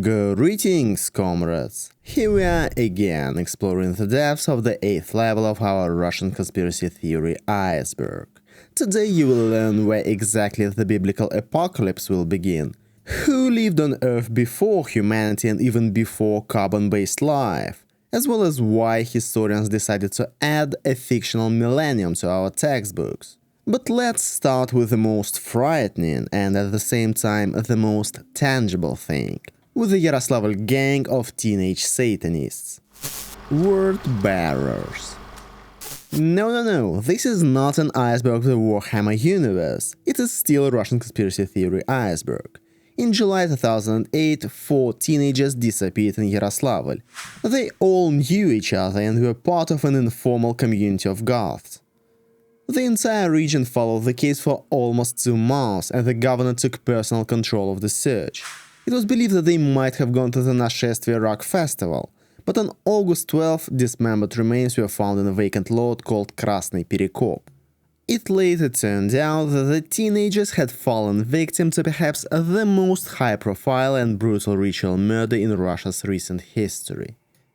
Greetings, comrades! Here we are again, exploring the depths of the 8th level of our Russian conspiracy theory iceberg. Today you will learn where exactly the biblical apocalypse will begin, who lived on Earth before humanity and even before carbon-based life, as well as why historians decided to add a fictional millennium to our textbooks. But let's start with the most frightening and at the same time the most tangible thing, with the Yaroslavl gang of teenage Satanists. Word bearers. No, this is not an iceberg of the Warhammer universe, it is still a Russian conspiracy theory iceberg. In July 2008, 4 teenagers disappeared in Yaroslavl. They all knew each other and were part of an informal community of goths. The entire region followed the case for almost 2 months, and the governor took personal control of the search. It was believed that they might have gone to the Нашествие rock festival, but on August 12, dismembered remains were found in a vacant lot called Krasny Перекоп. It later turned out that the teenagers had fallen victim to perhaps the most high-profile and brutal ritual murder in Russia's recent history.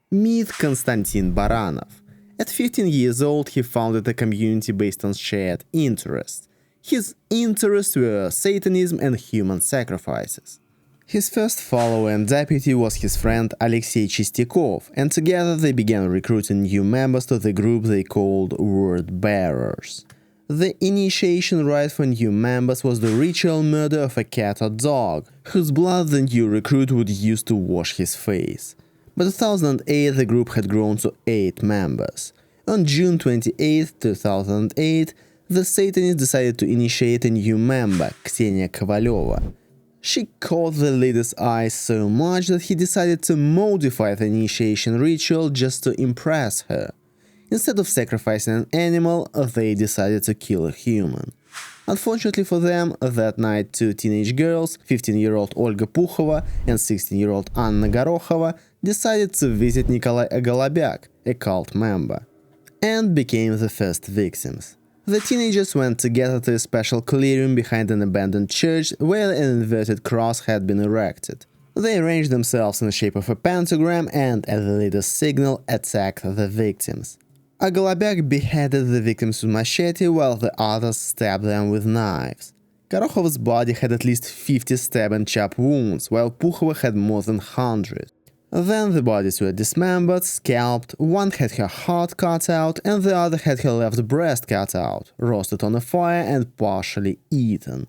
Meet Konstantin Baranov. At 15 years old, he founded a community based on shared interests. His interests were Satanism and human sacrifices. His first follower and deputy was his friend Alexei Chistikov, and together they began recruiting new members to the group they called Word Bearers. The initiation rite for new members was the ritual murder of a cat or dog, whose blood the new recruit would use to wash his face. By 2008, the group had grown to 8 members. On June 28, 2008, the Satanists decided to initiate a new member, Ksenia Kovaleva. She caught the leader's eye so much that he decided to modify the initiation ritual just to impress her. Instead of sacrificing an animal, they decided to kill a human. Unfortunately for them, that night 2 teenage girls, 15-year-old Olga Pukhova and 16-year-old Anna Gorokhova, decided to visit Nikolai Agolobyak, a cult member, and became the first victims. The teenagers went together to a special clearing behind an abandoned church where an inverted cross had been erected. They arranged themselves in the shape of a pentagram and, at the leader's signal, attacked the victims. Agolobyak beheaded the victims with machete while the others stabbed them with knives. Gorokhova's body had at least 50 stab and chop wounds, while Pukhova had more than 100. Then the bodies were dismembered, scalped, one had her heart cut out and the other had her left breast cut out, roasted on a fire and partially eaten.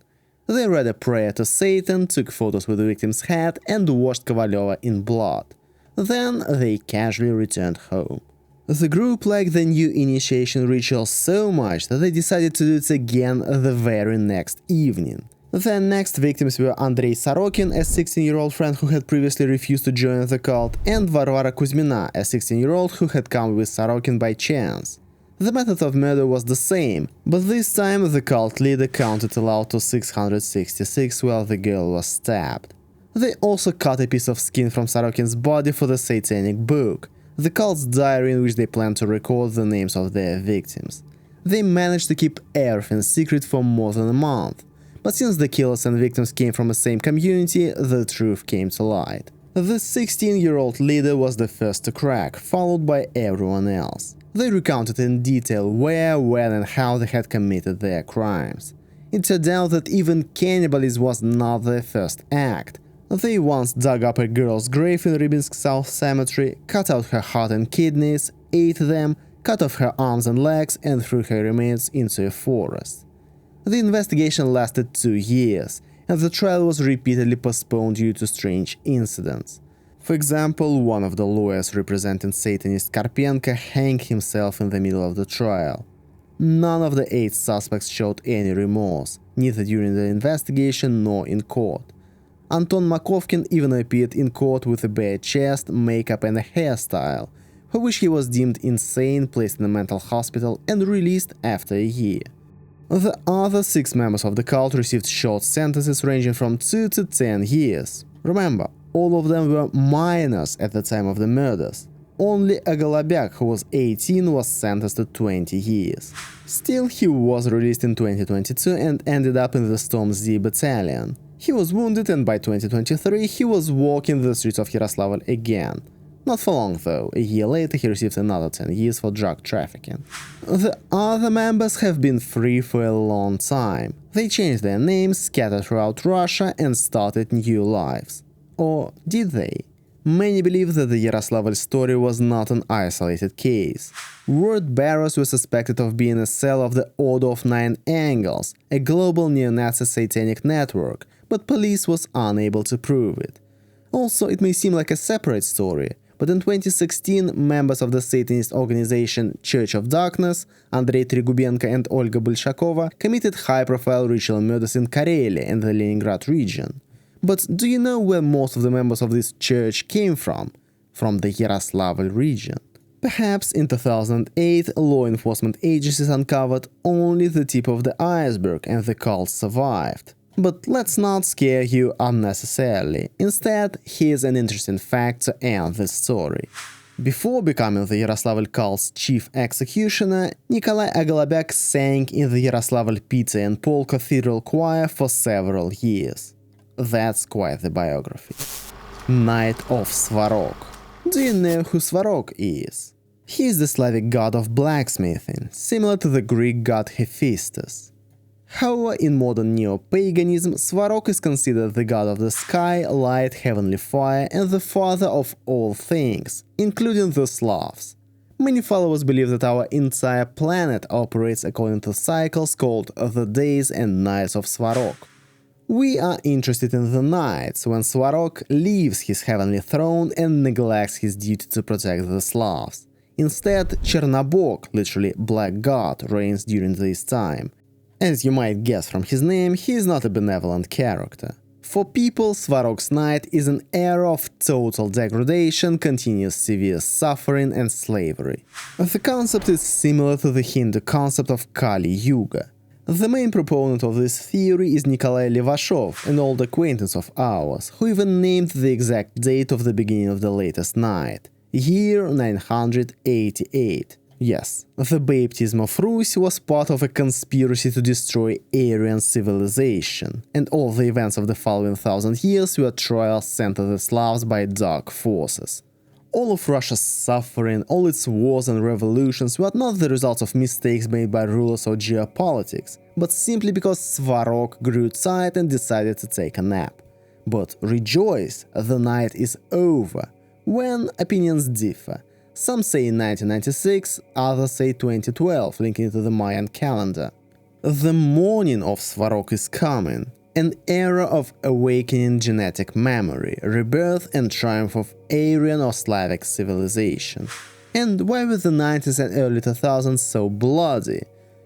They read a prayer to Satan, took photos with the victim's head and washed Kovaleva in blood. Then they casually returned home. The group liked the new initiation ritual so much that they decided to do it again the very next evening. The next victims were Andrei Sorokin, a 16-year-old friend who had previously refused to join the cult, and Varvara Kuzmina, a 16-year-old who had come with Sorokin by chance. The method of murder was the same, but this time the cult leader counted aloud to 666 while the girl was stabbed. They also cut a piece of skin from Sorokin's body for the satanic book, the cult's diary in which they planned to record the names of their victims. They managed to keep everything secret for more than a month. But since the killers and victims came from the same community, the truth came to light. The 16-year-old leader was the first to crack, followed by everyone else. They recounted in detail where, when and how they had committed their crimes. It turned out that even cannibalism was not their first act. They once dug up a girl's grave in Rybinsk South Cemetery, cut out her heart and kidneys, ate them, cut off her arms and legs and threw her remains into a forest. The investigation lasted 2 years, and the trial was repeatedly postponed due to strange incidents. For example, one of the lawyers representing Satanist Karpenko hanged himself in the middle of the trial. None of the 8 suspects showed any remorse, neither during the investigation nor in court. Anton Makovkin even appeared in court with a bare chest, makeup and a hairstyle, for which he was deemed insane, placed in a mental hospital and released after a year. The other 6 members of the cult received short sentences ranging from 2 to 10 years. Remember, all of them were minors at the time of the murders. Only Agolobyak, who was 18, was sentenced to 20 years. Still, he was released in 2022 and ended up in the Storm Z battalion. He was wounded, and by 2023 he was walking the streets of Yaroslavl again. Not for long though, a year later he received another 10 years for drug trafficking. The other members have been free for a long time. They changed their names, scattered throughout Russia, and started new lives. Or did they? Many believe that the Yaroslavl story was not an isolated case. Word bearers were suspected of being a cell of the Order of Nine Angles, a global neo-Nazi satanic network, but police was unable to prove it. Also, it may seem like a separate story, but in 2016, members of the Satanist organization Church of Darkness, Andrei Trigubenko and Olga Bolshakova, committed high-profile ritual murders in Karelia and the Leningrad region. But do you know where most of the members of this church came from? From the Yaroslavl region. Perhaps in 2008, law enforcement agencies uncovered only the tip of the iceberg and the cult survived. But let's not scare you unnecessarily. Instead, here's an interesting fact to end this story. Before becoming the Yaroslavl cult's chief executioner, Nikolai Agolobek sang in the Yaroslavl Pizza and Paul Cathedral Choir for several years. That's quite the biography. Knight of Svarog. Do you know who Svarog is? He is the Slavic god of blacksmithing, similar to the Greek god Hephaestus. However, in modern neo-paganism, Svarog is considered the god of the sky, light, heavenly fire, and the father of all things, including the Slavs. Many followers believe that our entire planet operates according to cycles called the days and nights of Svarog. We are interested in the nights, when Svarog leaves his heavenly throne and neglects his duty to protect the Slavs. Instead, Chernobog, literally Black God, reigns during this time. As you might guess from his name, he is not a benevolent character. For people, Svarog's night is an era of total degradation, continuous severe suffering and slavery. The concept is similar to the Hindu concept of Kali Yuga. The main proponent of this theory is Nikolai Levashov, an old acquaintance of ours, who even named the exact date of the beginning of the latest night, year 988. Yes, the baptism of Rus was part of a conspiracy to destroy Aryan civilization, and all the events of the following 1000 years were trials sent to the Slavs by dark forces. All of Russia's suffering, all its wars and revolutions were not the result of mistakes made by rulers or geopolitics, but simply because Svarog grew tired and decided to take a nap. But rejoice, the night is over. When opinions differ. Some say in 1996, others say 2012, linking it to the Mayan calendar. The morning of Svarog is coming. An era of awakening genetic memory, rebirth and triumph of Aryan or Slavic civilization. And why were the 90s and early 2000s so bloody?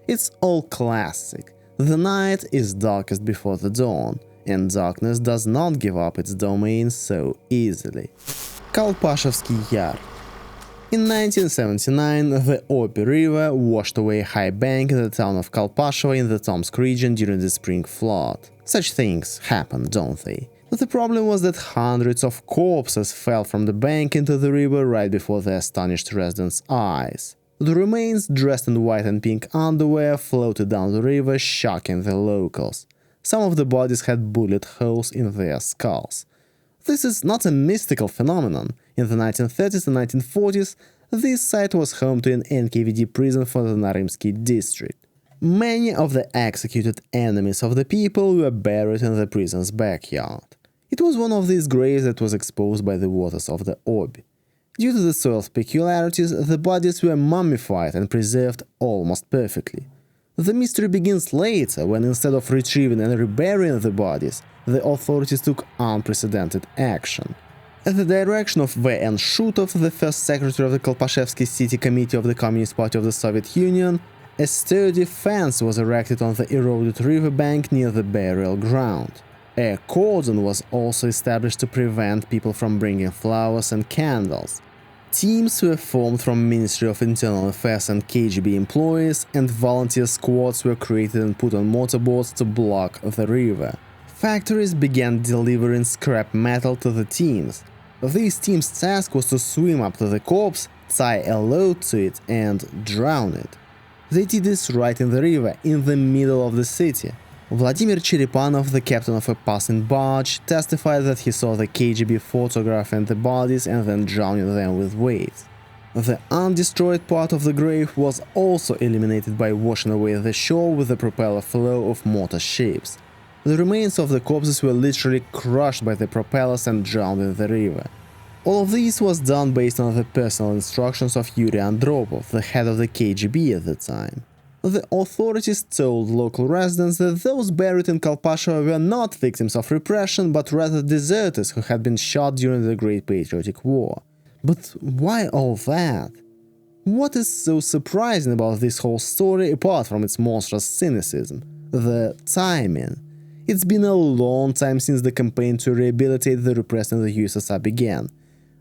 It's all classic. The night is darkest before the dawn, and darkness does not give up its domain so easily. Kolpashevsky Yar. In 1979, the Obi River washed away a high bank in the town of Kolpashevo in the Tomsk region during the spring flood. Such things happen, don't they? But the problem was that hundreds of corpses fell from the bank into the river right before the astonished residents' eyes. The remains, dressed in white and pink underwear, floated down the river, shocking the locals. Some of the bodies had bullet holes in their skulls. This is not a mystical phenomenon. In the 1930s and 1940s, this site was home to an NKVD prison for the Narymsky district. Many of the executed enemies of the people were buried in the prison's backyard. It was one of these graves that was exposed by the waters of the Obi. Due to the soil's peculiarities, the bodies were mummified and preserved almost perfectly. The mystery begins later, when instead of retrieving and reburying the bodies, the authorities took unprecedented action. At the direction of V.N. Shutov, the first secretary of the Kolpashevsky City Committee of the Communist Party of the Soviet Union, a sturdy fence was erected on the eroded riverbank near the burial ground. A cordon was also established to prevent people from bringing flowers and candles. Teams were formed from Ministry of Internal Affairs and KGB employees, and volunteer squads were created and put on motorboats to block the river. Factories began delivering scrap metal to the teams. These teams' task was to swim up to the corpse, tie a load to it, and drown it. They did this right in the river, in the middle of the city. Vladimir Cherepanov, the captain of a passing barge, testified that he saw the KGB photographing the bodies and then drowning them with weights. The undestroyed part of the grave was also eliminated by washing away the shore with the propeller flow of motor ships. The remains of the corpses were literally crushed by the propellers and drowned in the river. All of this was done based on the personal instructions of Yuri Andropov, the head of the KGB at the time. The authorities told local residents that those buried in Kolpashevo were not victims of repression, but rather deserters who had been shot during the Great Patriotic War. But why all that? What is so surprising about this whole story apart from its monstrous cynicism? The timing. It's been a long time since the campaign to rehabilitate the repressed in the USSR began.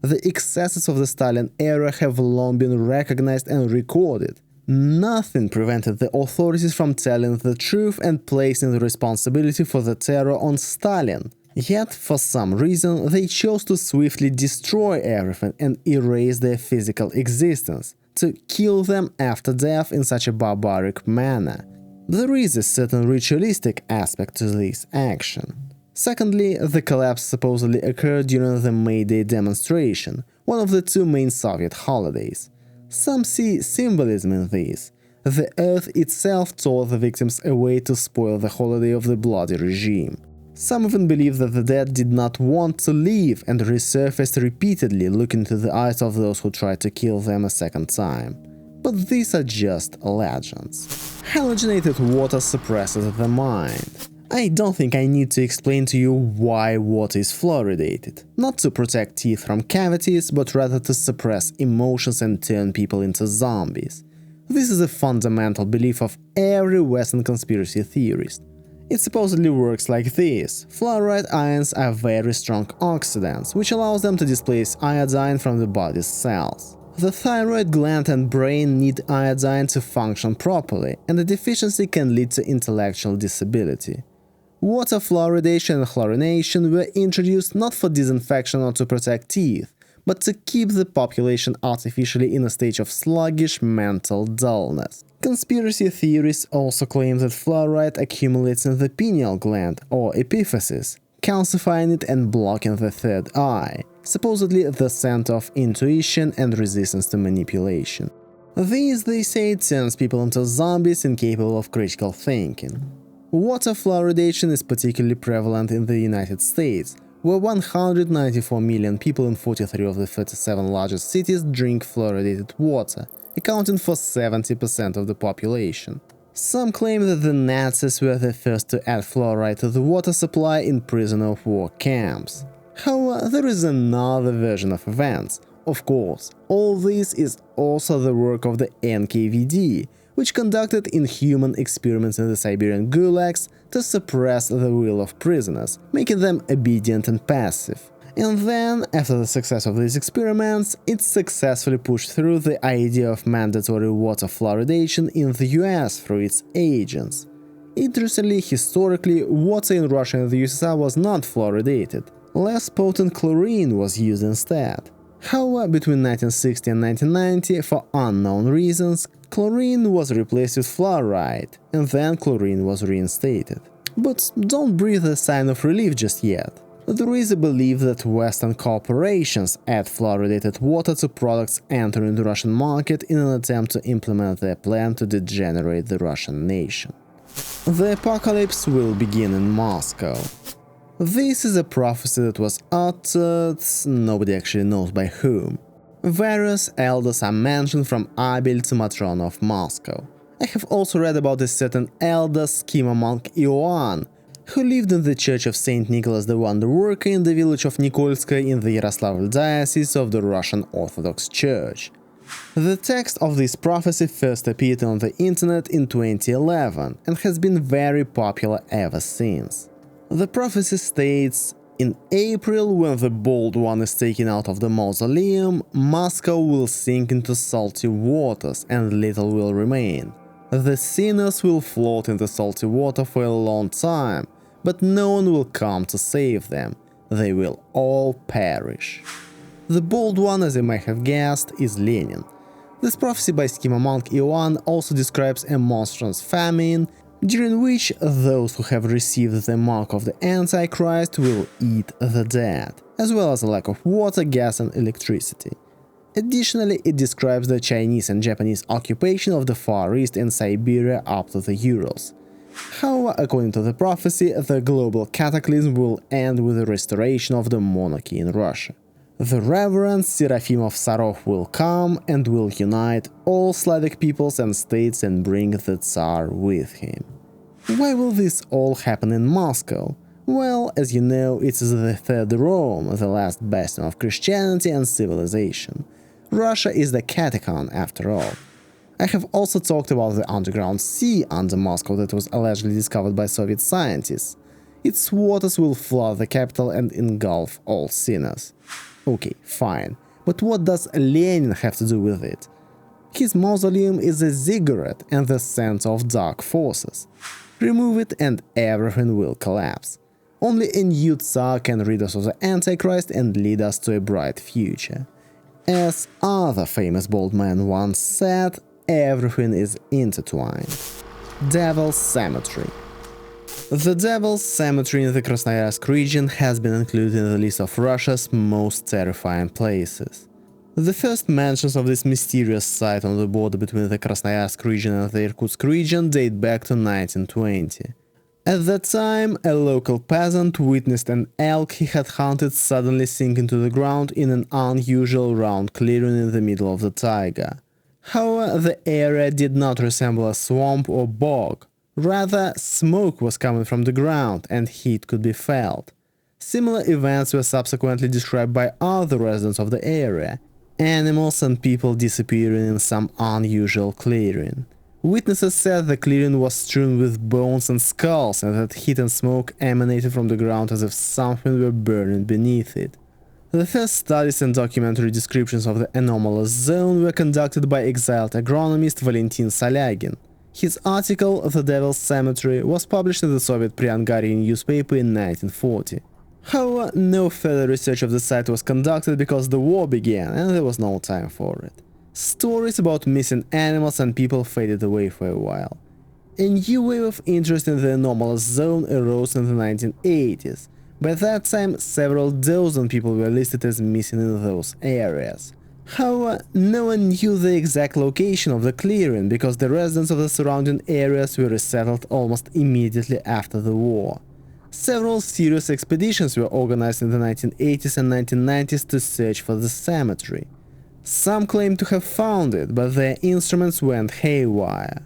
The excesses of the Stalin era have long been recognized and recorded. Nothing prevented the authorities from telling the truth and placing the responsibility for the terror on Stalin. Yet, for some reason, they chose to swiftly destroy everything and erase their physical existence, to kill them after death in such a barbaric manner. There is a certain ritualistic aspect to this action. Secondly, the collapse supposedly occurred during the May Day demonstration, one of the two main Soviet holidays. Some see symbolism in this. The earth itself tore the victims away to spoil the holiday of the bloody regime. Some even believe that the dead did not want to leave and resurfaced repeatedly, looking into the eyes of those who tried to kill them a second time. But these are just legends. Halogenated water suppresses the mind. I don't think I need to explain to you why water is fluoridated. Not to protect teeth from cavities, but rather to suppress emotions and turn people into zombies. This is a fundamental belief of every Western conspiracy theorist. It supposedly works like this. Fluoride ions are very strong oxidants, which allows them to displace iodine from the body's cells. The thyroid gland and brain need iodine to function properly, and a deficiency can lead to intellectual disability. Water fluoridation and chlorination were introduced not for disinfection or to protect teeth, but to keep the population artificially in a state of sluggish mental dullness. Conspiracy theorists also claim that fluoride accumulates in the pineal gland, or epiphysis, calcifying it and blocking the third eye, supposedly the center of intuition and resistance to manipulation. This, they say, turns people into zombies incapable of critical thinking. Water fluoridation is particularly prevalent in the United States, where 194 million people in 43 of the 37 largest cities drink fluoridated water, accounting for 70% of the population. Some claim that the Nazis were the first to add fluoride to the water supply in prisoner of war camps. However, there is another version of events. Of course, all this is also the work of the NKVD, which conducted inhuman experiments in the Siberian gulags to suppress the will of prisoners, making them obedient and passive. And then, after the success of these experiments, it successfully pushed through the idea of mandatory water fluoridation in the US through its agents. Interestingly, historically, water in Russia and the USSR was not fluoridated. Less potent chlorine was used instead. However, between 1960 and 1990, for unknown reasons, chlorine was replaced with fluoride, and then chlorine was reinstated. But don't breathe a sign of relief just yet. There is a belief that Western corporations add fluoridated water to products entering the Russian market in an attempt to implement their plan to degenerate the Russian nation. The apocalypse will begin in Moscow. This is a prophecy that was uttered, nobody actually knows by whom. Various elders are mentioned from Abel to Matrona of Moscow. I have also read about a certain elder schema monk Ioan, who lived in the church of Saint Nicholas the Wonder Worker in the village of Nikolskoye in the Yaroslavl diocese of the Russian Orthodox Church. The text of this prophecy first appeared on the internet in 2011 and has been very popular ever since. The prophecy states, in April, when the Bold One is taken out of the mausoleum, Moscow will sink into salty waters and little will remain. The sinners will float in the salty water for a long time, but no one will come to save them. They will all perish. The Bold One, as you may have guessed, is Lenin. This prophecy by schema monk Ioan also describes a monstrous famine, during which those who have received the mark of the Antichrist will eat the dead, as well as a lack of water, gas and electricity. Additionally, it describes the Chinese and Japanese occupation of the Far East and Siberia up to the Urals. However, according to the prophecy, the global cataclysm will end with the restoration of the monarchy in Russia. The Reverend Seraphim of Svarog will come and will unite all Slavic peoples and states and bring the Tsar with him. Why will this all happen in Moscow? Well, as you know, it is the Third Rome, the last bastion of Christianity and civilization. Russia is the catacomb after all. I have also talked about the underground sea under Moscow that was allegedly discovered by Soviet scientists. Its waters will flood the capital and engulf all sinners. Okay, fine, but what does Lenin have to do with it? His mausoleum is a ziggurat and the center of dark forces. Remove it and everything will collapse. Only a new Tsar can rid us of the Antichrist and lead us to a bright future. As other famous bold men once said, everything is intertwined. Devil's Cemetery. The Devil's Cemetery in the Krasnoyarsk region has been included in the list of Russia's most terrifying places. The first mentions of this mysterious site on the border between the Krasnoyarsk region and the Irkutsk region date back to 1920. At that time, a local peasant witnessed an elk he had hunted suddenly sink into the ground in an unusual round clearing in the middle of the taiga. However, the area did not resemble a swamp or bog. Rather, smoke was coming from the ground and heat could be felt. Similar events were subsequently described by other residents of the area, animals and people disappearing in some unusual clearing. Witnesses said the clearing was strewn with bones and skulls and that heat and smoke emanated from the ground as if something were burning beneath it. The first studies and documentary descriptions of the anomalous zone were conducted by exiled agronomist Valentin Salyagin. His article, The Devil's Cemetery, was published in the Soviet Pre-Hungarian newspaper in 1940. However, no further research of the site was conducted because the war began and there was no time for it. Stories about missing animals and people faded away for a while. A new wave of interest in the anomalous zone arose in the 1980s. By that time, several dozen people were listed as missing in those areas. However, no one knew the exact location of the clearing because the residents of the surrounding areas were resettled almost immediately after the war. Several serious expeditions were organized in the 1980s and 1990s to search for the cemetery. Some claim to have found it, but their instruments went haywire.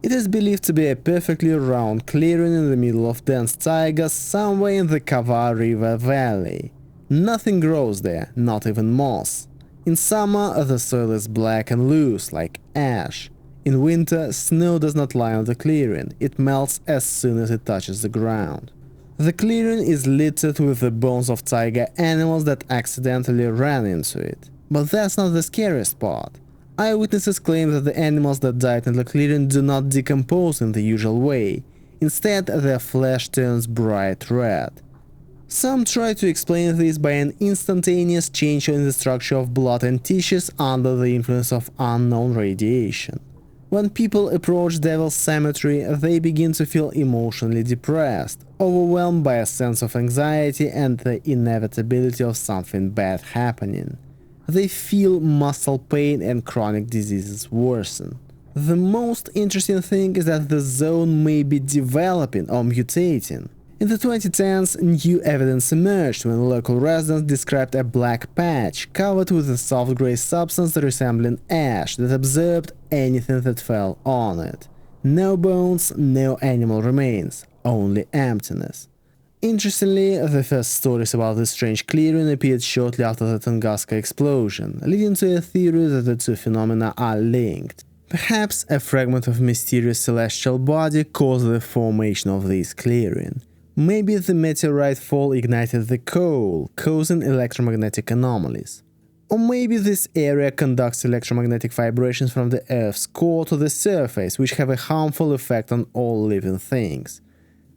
It is believed to be a perfectly round clearing in the middle of dense taiga somewhere in the Kava River Valley. Nothing grows there, not even moss. In summer, the soil is black and loose, like ash. In winter, snow does not lie on the clearing, it melts as soon as it touches the ground. The clearing is littered with the bones of taiga animals that accidentally ran into it. But that's not the scariest part. Eyewitnesses claim that the animals that died in the clearing do not decompose in the usual way. Instead, their flesh turns bright red. Some try to explain this by an instantaneous change in the structure of blood and tissues under the influence of unknown radiation. When people approach Devil's Cemetery, they begin to feel emotionally depressed, overwhelmed by a sense of anxiety and the inevitability of something bad happening. They feel muscle pain and chronic diseases worsen. The most interesting thing is that the zone may be developing or mutating. In the 2010s, new evidence emerged when local residents described a black patch covered with a soft grey substance resembling ash that absorbed anything that fell on it. No bones, no animal remains, only emptiness. Interestingly, the first stories about this strange clearing appeared shortly after the Tunguska explosion, leading to a theory that the two phenomena are linked. Perhaps a fragment of mysterious celestial body caused the formation of this clearing. Maybe the meteorite fall ignited the coal, causing electromagnetic anomalies. Or maybe this area conducts electromagnetic vibrations from the Earth's core to the surface, which have a harmful effect on all living things.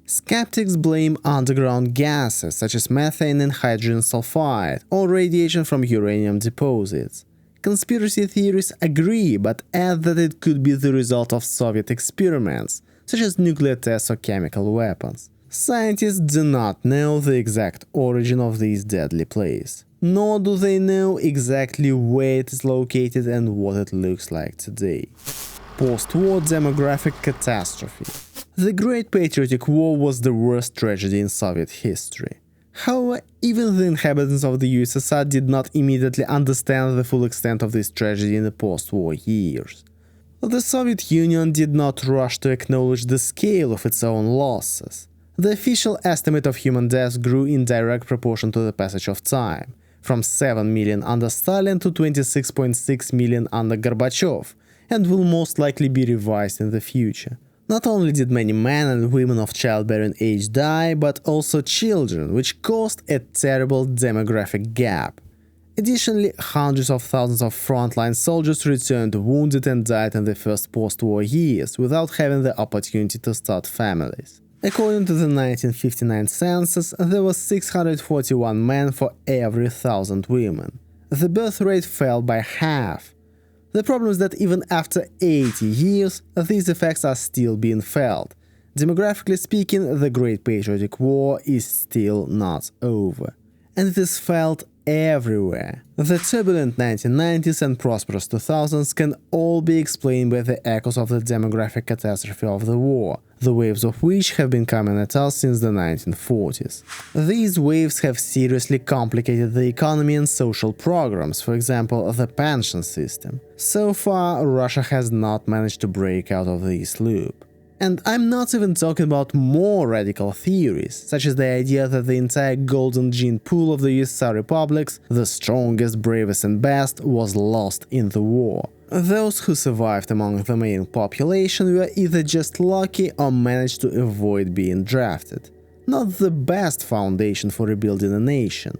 Skeptics blame underground gases such as methane and hydrogen sulfide, or radiation from uranium deposits. Conspiracy theories agree, but add that it could be the result of Soviet experiments such as nuclear tests or chemical weapons. Scientists do not know the exact origin of these deadly plays, nor do they know exactly where it is located and what it looks like today. Post-war demographic catastrophe. The Great Patriotic War was the worst tragedy in Soviet history. However, even the inhabitants of the USSR did not immediately understand the full extent of this tragedy in the post-war years. The Soviet Union did not rush to acknowledge the scale of its own losses. The official estimate of human deaths grew in direct proportion to the passage of time, from 7 million under Stalin to 26.6 million under Gorbachev, and will most likely be revised in the future. Not only did many men and women of childbearing age die, but also children, which caused a terrible demographic gap. Additionally, hundreds of thousands of frontline soldiers returned wounded and died in the first post-war years without having the opportunity to start families. According to the 1959 census, there were 641 men for every 1,000 women. The birth rate fell by half. The problem is that even after 80 years, these effects are still being felt. Demographically speaking, the Great Patriotic War is still not over. And it is felt everywhere. The turbulent 1990s and prosperous 2000s can all be explained by the echoes of the demographic catastrophe of the war, the waves of which have been coming at us since the 1940s. These waves have seriously complicated the economy and social programs, for example, the pension system. So far, Russia has not managed to break out of this loop. And I'm not even talking about more radical theories, such as the idea that the entire golden gene pool of the USSR republics, the strongest, bravest and best, was lost in the war. Those who survived among the main population were either just lucky or managed to avoid being drafted. Not the best foundation for rebuilding a nation.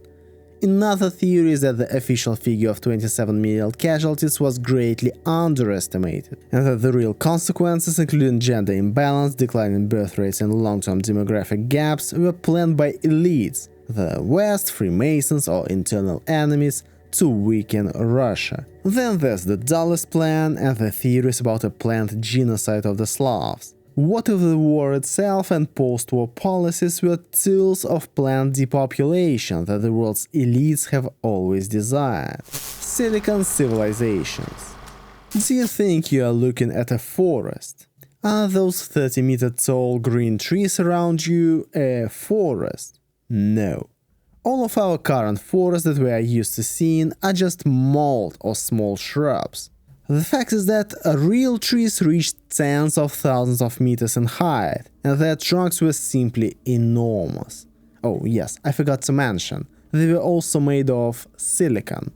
Another theory is that the official figure of 27 million casualties was greatly underestimated, and that the real consequences, including gender imbalance, declining birth rates and long-term demographic gaps, were planned by elites, the West, Freemasons or internal enemies, to weaken Russia. Then there's the dullest plan and the theories about a planned genocide of the Slavs. What if the war itself and post-war policies were tools of planned depopulation that the world's elites have always desired? Silicon civilizations. Do you think you are looking at a forest? Are those 30-meter-tall green trees around you a forest? No. All of our current forests that we are used to seeing are just mold or small shrubs. The fact is that real trees reached tens of thousands of meters in height, and their trunks were simply enormous. Oh yes, I forgot to mention, they were also made of silicon.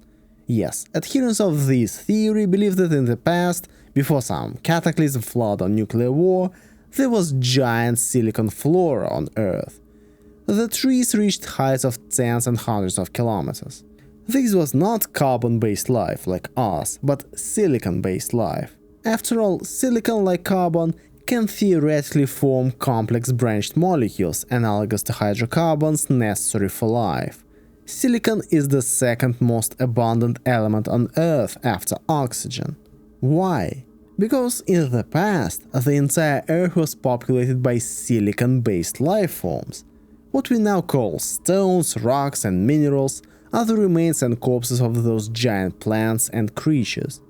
Yes, adherents of this theory believe that in the past, before some cataclysm, flood or nuclear war, there was giant silicon flora on Earth. The trees reached heights of tens and hundreds of kilometers. This was not carbon-based life like us, but silicon-based life. After all, silicon, like carbon, can theoretically form complex branched molecules analogous to hydrocarbons necessary for life. Silicon is the second most abundant element on Earth after oxygen. Why? Because in the past, the entire Earth was populated by silicon-based life forms. What we now call stones, rocks and minerals are the remains and corpses of those giant plants and creatures.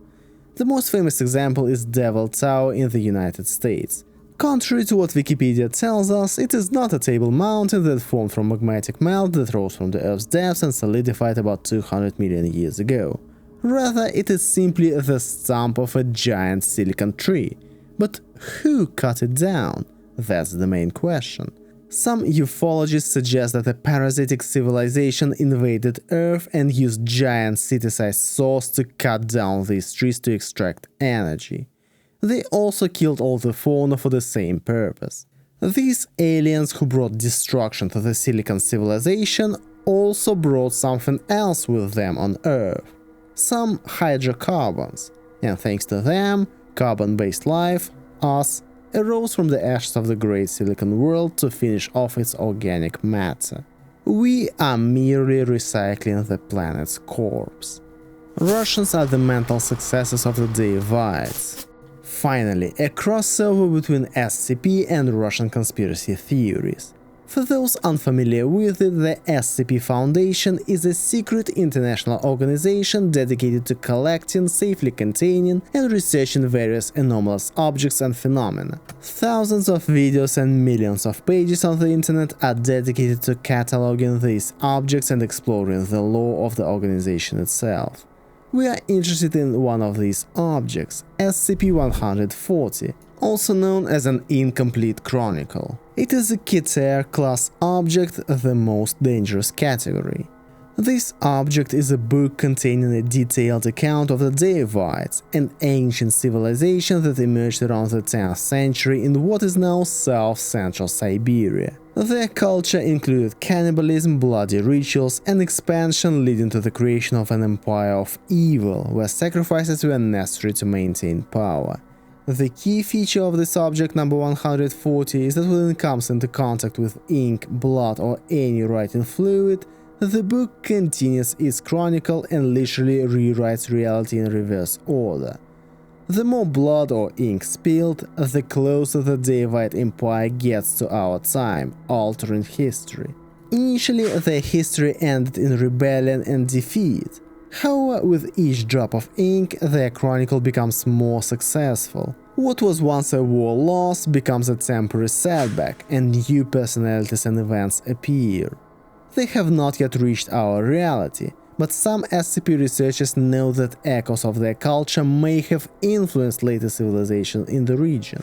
The most famous example is Devil Tower in the United States. Contrary to what Wikipedia tells us, it is not a table mountain that formed from magmatic melt that rose from the Earth's depths and solidified about 200 million years ago. Rather, it is simply the stump of a giant silicon tree. But who cut it down? That's the main question. Some ufologists suggest that a parasitic civilization invaded Earth and used giant city-sized saws to cut down these trees to extract energy. They also killed all the fauna for the same purpose. These aliens who brought destruction to the Silicon civilization also brought something else with them on Earth. Some hydrocarbons. And thanks to them, carbon-based life, us, arose from the ashes of the great silicon world to finish off its organic matter. We are merely recycling the planet's corpse. Russians are the mental successors of the Daevites. Finally, a crossover between SCP and Russian conspiracy theories. For those unfamiliar with it, the SCP Foundation is a secret international organization dedicated to collecting, safely containing, and researching various anomalous objects and phenomena. Thousands of videos and millions of pages on the internet are dedicated to cataloging these objects and exploring the lore of the organization itself. We are interested in one of these objects, SCP-140, also known as an incomplete chronicle. It is a Kiter class object, the most dangerous category. This object is a book containing a detailed account of the Daevites, an ancient civilization that emerged around the 10th century in what is now south-central Siberia. Their culture included cannibalism, bloody rituals, and expansion leading to the creation of an empire of evil, where sacrifices were necessary to maintain power. The key feature of this object number 140 is that when it comes into contact with ink, blood, or any writing fluid, the book continues its chronicle and literally rewrites reality in reverse order. The more blood or ink spilled, the closer the Daevite Empire gets to our time, altering history. Initially, their history ended in rebellion and defeat. However, with each drop of ink, their chronicle becomes more successful. What was once a war loss becomes a temporary setback, and new personalities and events appear. They have not yet reached our reality, but some SCP researchers know that echoes of their culture may have influenced later civilizations in the region.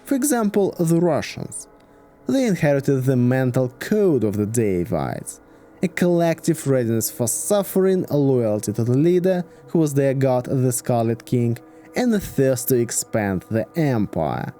For example, the Russians. They inherited the mental code of the Daevites, a collective readiness for suffering, a loyalty to the leader, who was their god, the Scarlet King, and a thirst to expand the empire.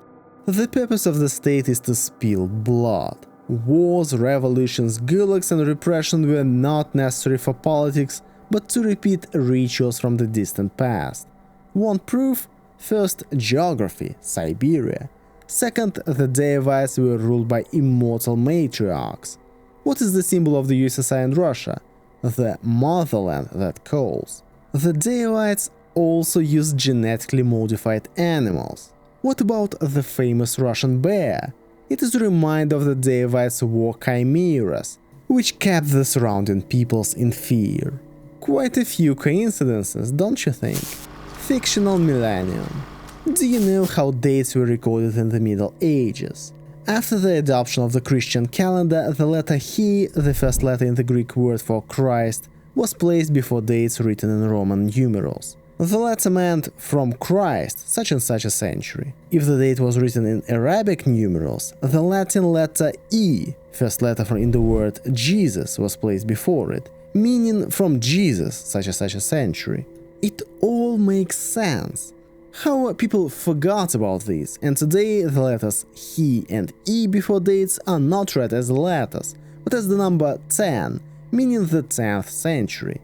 The purpose of the state is to spill blood. Wars, revolutions, gulags, and repression were not necessary for politics, but to repeat rituals from the distant past. Want proof? First, geography, Siberia. Second, the Daevites were ruled by immortal matriarchs. What is the symbol of the USSR and Russia? The motherland that calls. The Daevites also use genetically modified animals. What about the famous Russian bear? It is a reminder of the Daevites' war chimeras, which kept the surrounding peoples in fear. Quite a few coincidences, don't you think? Fictional millennium. Do you know how dates were recorded in the Middle Ages? After the adoption of the Christian calendar, the letter He, the first letter in the Greek word for Christ, was placed before dates written in Roman numerals. The letter meant from Christ, such and such a century. If the date was written in Arabic numerals, the Latin letter E, first letter in the word Jesus, was placed before it, meaning from Jesus, such and such a century. It all makes sense. However, people forgot about this, and today the letters He and E before dates are not read as letters, but as the number 10, meaning the 10th century.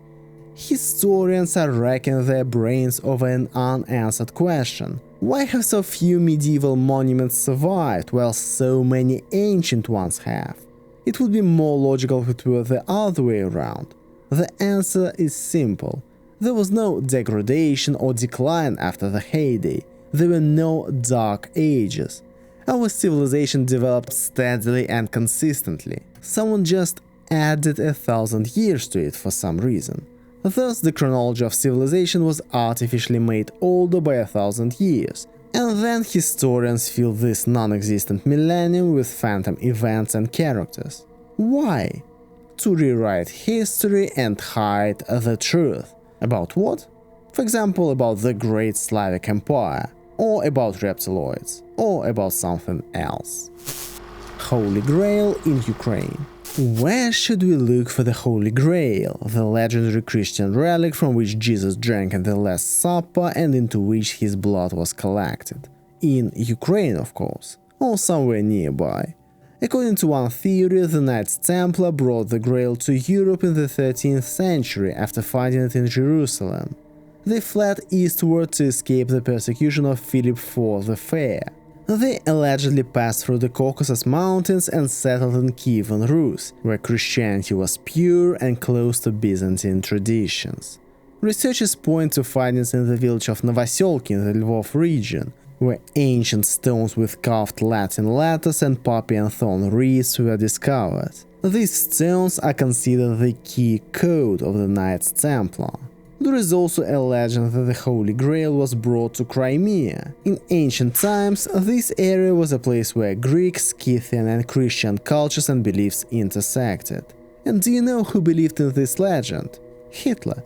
Historians are racking their brains over an unanswered question. Why have so few medieval monuments survived, while so many ancient ones have? It would be more logical if it were the other way around. The answer is simple. There was no degradation or decline after the heyday. There were no dark ages. Our civilization developed steadily and consistently. Someone just added 1,000 years to it for some reason. Thus, the chronology of civilization was artificially made older by 1,000 years, and then historians fill this non-existent millennium with phantom events and characters. Why? To rewrite history and hide the truth. About what? For example, about the Great Slavic Empire, or about reptiloids, or about something else. Holy Grail in Ukraine. Where should we look for the Holy Grail, the legendary Christian relic from which Jesus drank at the Last Supper and into which his blood was collected? In Ukraine, of course, or somewhere nearby. According to one theory, the Knights Templar brought the Grail to Europe in the 13th century after finding it in Jerusalem. They fled eastward to escape the persecution of Philip IV the Fair. They allegedly passed through the Caucasus Mountains and settled in Kievan Rus, where Christianity was pure and close to Byzantine traditions. Researchers point to findings in the village of Novoselki in the Lvov region, where ancient stones with carved Latin letters and poppy and thorn wreaths were discovered. These stones are considered the key code of the Knights Templar. There is also a legend that the Holy Grail was brought to Crimea. In ancient times, this area was a place where Greek, Scythian and Christian cultures and beliefs intersected. And do you know who believed in this legend? Hitler.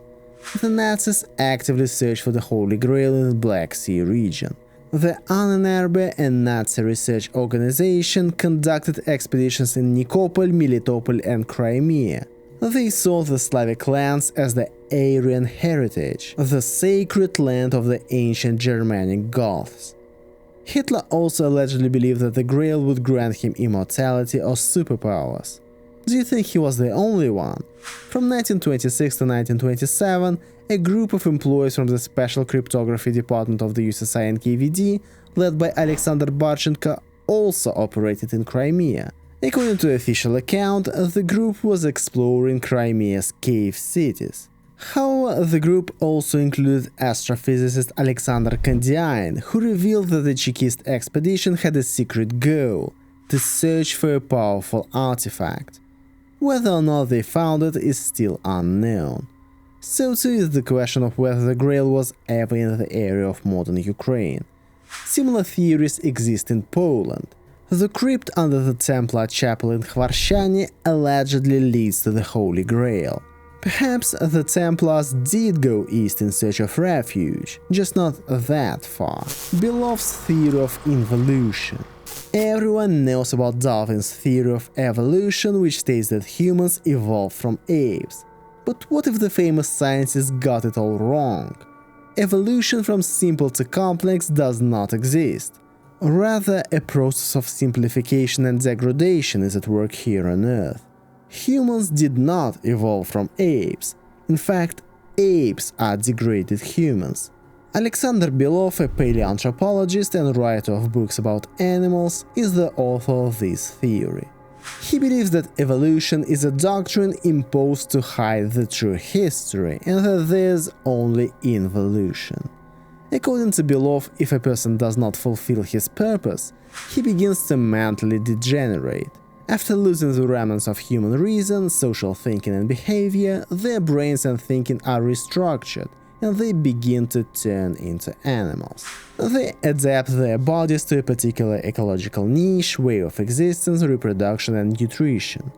The Nazis actively searched for the Holy Grail in the Black Sea region. The Ahnenerbe, a Nazi research organization, conducted expeditions in Nikopol, Melitopol and Crimea. They saw the Slavic lands as the Aryan heritage, the sacred land of the ancient Germanic Goths. Hitler also allegedly believed that the Grail would grant him immortality or superpowers. Do you think he was the only one? From 1926 to 1927, a group of employees from the Special Cryptography Department of the USSR NKVD, led by Alexander Barchenko, also operated in Crimea. According to official account, the group was exploring Crimea's cave cities. However, the group also included astrophysicist Alexander Kandiain, who revealed that the Chekist expedition had a secret goal: to search for a powerful artifact. Whether or not they found it is still unknown. So too is the question of whether the Grail was ever in the area of modern Ukraine. Similar theories exist in Poland. The crypt under the Templar chapel in Khvarshani allegedly leads to the Holy Grail. Perhaps the Templars did go east in search of refuge, just not that far. Belov's theory of involution. Everyone knows about Darwin's theory of evolution, which states that humans evolved from apes. But what if the famous scientist got it all wrong? Evolution from simple to complex does not exist. Rather, a process of simplification and degradation is at work here on Earth. Humans did not evolve from apes. In fact, apes are degraded humans. Alexander Belov, a paleoanthropologist and writer of books about animals, is the author of this theory. He believes that evolution is a doctrine imposed to hide the true history and that there's only involution. According to Belov, if a person does not fulfill his purpose, he begins to mentally degenerate. After losing the remnants of human reason, social thinking and behavior, their brains and thinking are restructured, and they begin to turn into animals. They adapt their bodies to a particular ecological niche, way of existence, reproduction and nutrition.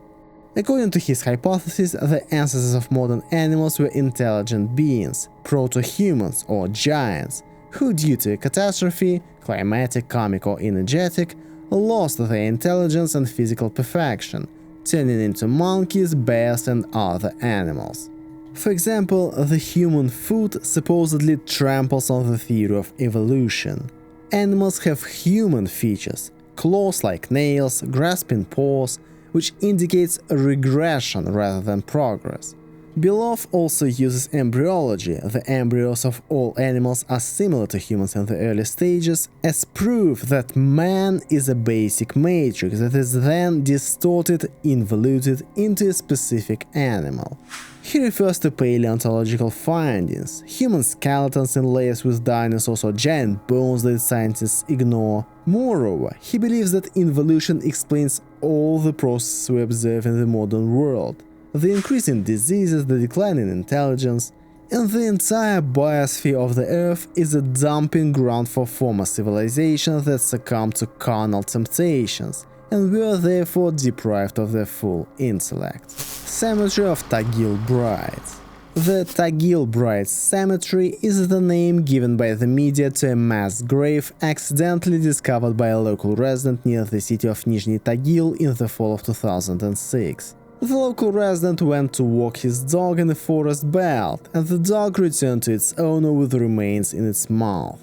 According to his hypothesis, the ancestors of modern animals were intelligent beings, proto-humans or giants, who due to a catastrophe, climatic, karmic or energetic, lost their intelligence and physical perfection, turning into monkeys, bears and other animals. For example, the human foot supposedly tramples on the theory of evolution. Animals have human features, claws like nails, grasping paws, which indicates a regression rather than progress. Belov also uses embryology, the embryos of all animals are similar to humans in the early stages, as proof that man is a basic matrix that is then distorted, involuted into a specific animal. He refers to paleontological findings, human skeletons in layers with dinosaurs or giant bones that scientists ignore. Moreover, he believes that involution explains all the processes we observe in the modern world. The increase in diseases, the decline in intelligence, and the entire biosphere of the Earth is a dumping ground for former civilizations that succumbed to carnal temptations and were therefore deprived of their full intellect. Cemetery of Tagil Brides. The Tagil Brides Cemetery is the name given by the media to a mass grave accidentally discovered by a local resident near the city of Nizhny Tagil in the fall of 2006. The local resident went to walk his dog in a forest belt, and the dog returned to its owner with the remains in its mouth.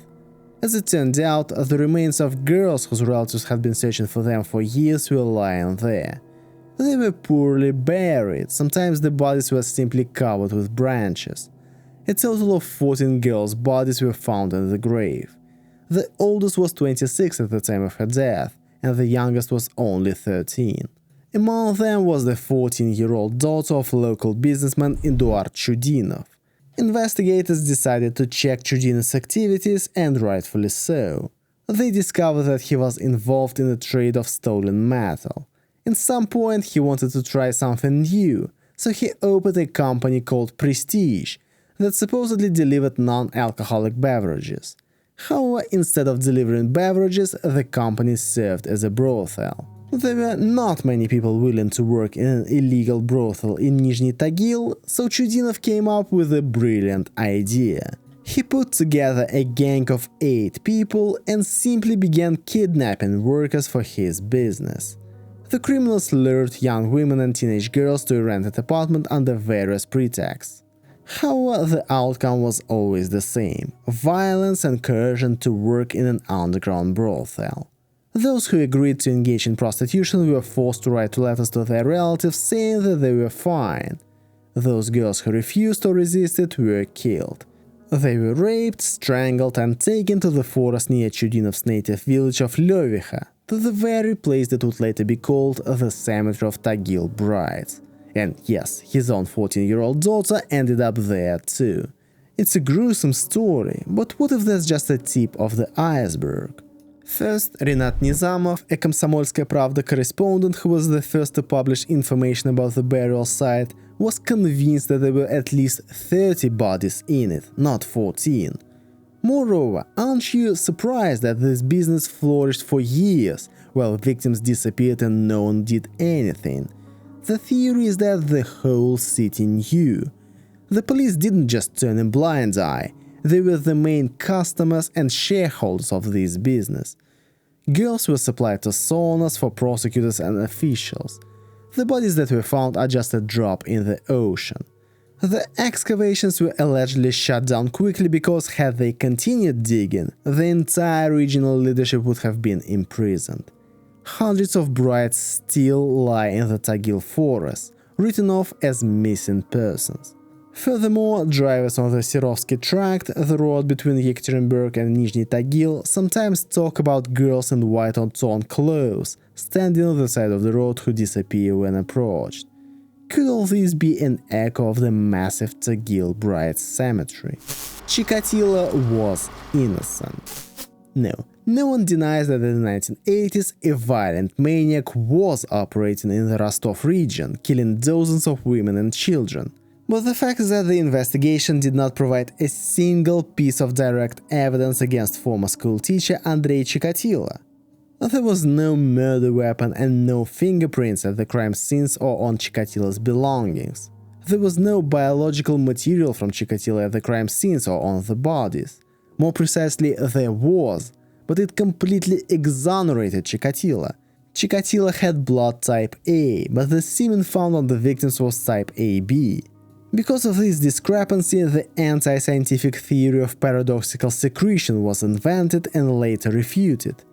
As it turned out, the remains of girls whose relatives had been searching for them for years were lying there. They were poorly buried, sometimes the bodies were simply covered with branches. A total of 14 girls' bodies were found in the grave. The oldest was 26 at the time of her death, and the youngest was only 13. Among them was the 14-year-old daughter of local businessman Eduard Chudinov. Investigators decided to check Chudin's activities, and rightfully so. They discovered that he was involved in the trade of stolen metal. At some point he wanted to try something new, so he opened a company called Prestige that supposedly delivered non-alcoholic beverages. However, instead of delivering beverages, the company served as a brothel. There were not many people willing to work in an illegal brothel in Nizhny Tagil, so Chudinov came up with a brilliant idea. He put together a gang of 8 people and simply began kidnapping workers for his business. The criminals lured young women and teenage girls to a rented apartment under various pretexts. However, the outcome was always the same: violence and coercion to work in an underground brothel. Those who agreed to engage in prostitution were forced to write letters to their relatives saying that they were fine. Those girls who refused or resisted were killed. They were raped, strangled, and taken to the forest near Chudinov's native village of Lyovicha, to the very place that would later be called the cemetery of Tagil Brides. And yes, his own 14-year-old daughter ended up there too. It's a gruesome story, but what if that's just a tip of the iceberg? First, Rinat Nizamov, a Komsomolskaya Pravda correspondent who was the first to publish information about the burial site, was convinced that there were at least 30 bodies in it, not 14. Moreover, aren't you surprised that this business flourished for years, while victims disappeared and no one did anything? The theory is that the whole city knew. The police didn't just turn a blind eye. They were the main customers and shareholders of this business. Girls were supplied to saunas for prosecutors and officials. The bodies that were found are just a drop in the ocean. The excavations were allegedly shut down quickly because had they continued digging, the entire regional leadership would have been imprisoned. Hundreds of brides still lie in the Tagil forest, written off as missing persons. Furthermore, drivers on the Serovsky Tract, the road between Yekaterinburg and Nizhny Tagil, sometimes talk about girls in white or torn clothes standing on the side of the road who disappear when approached. Could all this be an echo of the massive Tagil Brides cemetery? Chikatilo was innocent. No one denies that in the 1980s a violent maniac was operating in the Rostov region, killing dozens of women and children. But the fact is that the investigation did not provide a single piece of direct evidence against former school teacher Andrei Chikatilo. There was no murder weapon and no fingerprints at the crime scenes or on Chikatilo's belongings. There was no biological material from Chikatilo at the crime scenes or on the bodies. More precisely, there was, but it completely exonerated Chikatilo. Chikatilo had blood type A, but the semen found on the victims was type AB. Because of this discrepancy, the anti-scientific theory of paradoxical secretion was invented and later refuted.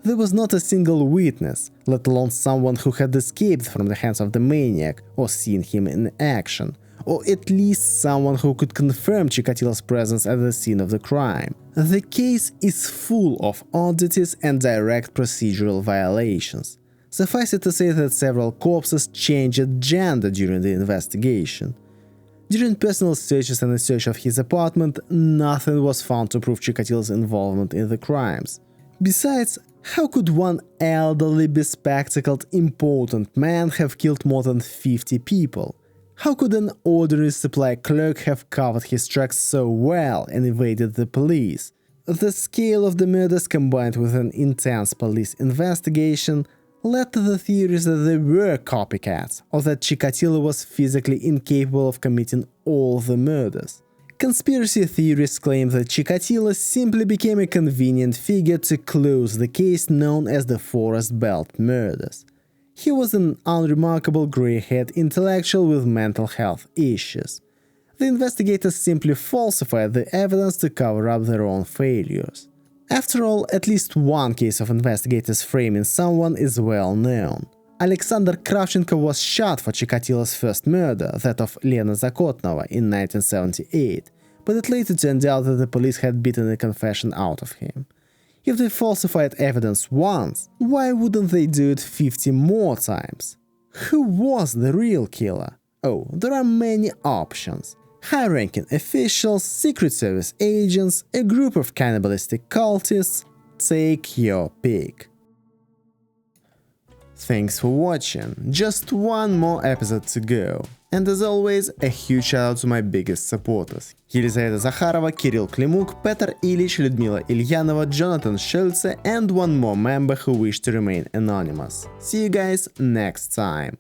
There was not a single witness, let alone someone who had escaped from the hands of the maniac or seen him in action, or at least someone who could confirm Chikatilo's presence at the scene of the crime. The case is full of oddities and direct procedural violations. Suffice it to say that several corpses changed gender during the investigation. During personal searches and a search of his apartment, nothing was found to prove Chikatilo's involvement in the crimes. Besides, how could one elderly, bespectacled, important man have killed more than 50 people? How could an ordinary supply clerk have covered his tracks so well and evaded the police? The scale of the murders, combined with an intense police investigation, led to the theories that there were copycats, or that Chikatilo was physically incapable of committing all the murders. Conspiracy theorists claim that Chikatilo simply became a convenient figure to close the case known as the Forest Belt murders. He was an unremarkable grey-haired intellectual with mental health issues. The investigators simply falsified the evidence to cover up their own failures. After all, at least one case of investigators framing someone is well known. Alexander Kravchenko was shot for Chikatilo's first murder, that of Lena Zakotnova, in 1978, but it later turned out that the police had beaten a confession out of him. If they falsified evidence once, why wouldn't they do it 50 more times? Who was the real killer? Oh, there are many options. High-ranking officials, Secret Service agents, a group of cannibalistic cultists, Take your pick. Thanks for watching, just one more episode to go. And as always, a huge shout out to my biggest supporters: Елизавета Захарова, Kirill Klimuk, Petr Ilich, Людмила Ilyanova, Jonathan Schulze, and one more member who wished to remain anonymous. See you guys next time.